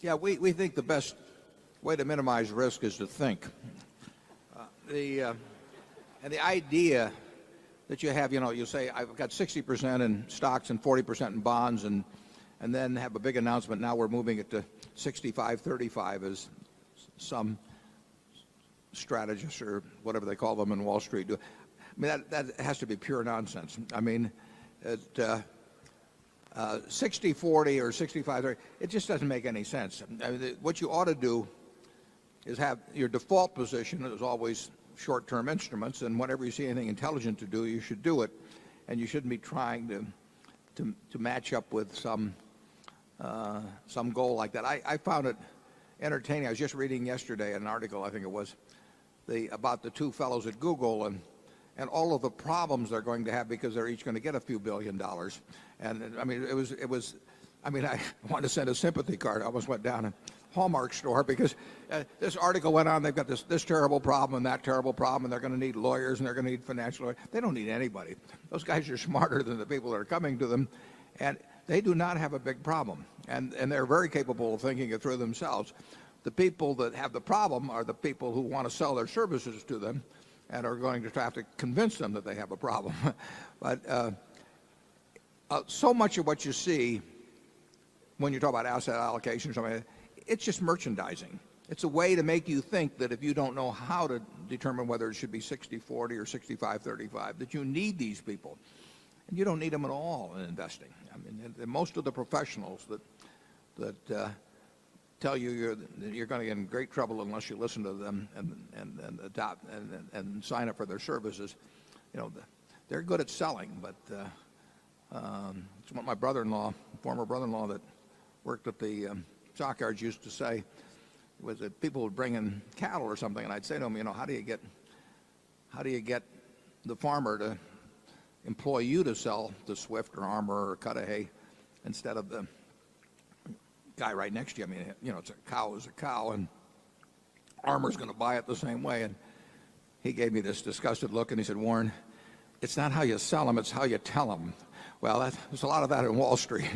Yeah, we think the best way to minimize risk is to think. And the idea that you have, you say, I've got 60% in stocks and 40% in bonds, and then have a big announcement, now we're moving it to 65-35 as some strategists or whatever they call them in Wall Street do. I mean, that has to be pure nonsense. I mean, 60-40 or 65-30, it just doesn't make any sense. I mean, what you ought to do is have your default position is always short-term instruments, and whenever you see anything intelligent to do, you should do it, and you shouldn't be trying to match up with some goal like that. I found it entertaining. I was just reading yesterday an article, I think it was, about the two fellows at Google and all of the problems they're going to have because they're each going to get a few $1 billion. And I mean, I wanted to send a sympathy card. I almost went down a Hallmark store because this article went on. They've got this terrible problem and that terrible problem, and they're going to need lawyers and they're going to need financial lawyers. They don't need anybody. Those guys are smarter than the people that are coming to them, and they do not have a big problem. And they're very capable of thinking it through themselves. The people that have the problem are the people who want to sell their services to them and are going to have to convince them that they have a problem. But so much of what you see when you talk about asset allocation or something, it's just merchandising. It's a way to make you think that if you don't know how to determine whether it should be 60-40 or 65-35, that you need these people. And you don't need them at all in investing. I mean, most of the professionals that tell you you're going to get in great trouble unless you listen to them and adopt and sign up for their services, they're good at selling. But it's what my former brother-in-law that worked at the stockyards used to say, was that people would bring in cattle or something, and I'd say to them, how do you get the farmer to employ you to sell the Swift or Armour or Cudahy instead of the guy right next to you? I mean, it's a cow is a cow, and Armour's going to buy it the same way. And he gave me this disgusted look, and he said, Warren, it's not how you sell them, it's how you tell them. Well, there's a lot of that in Wall Street.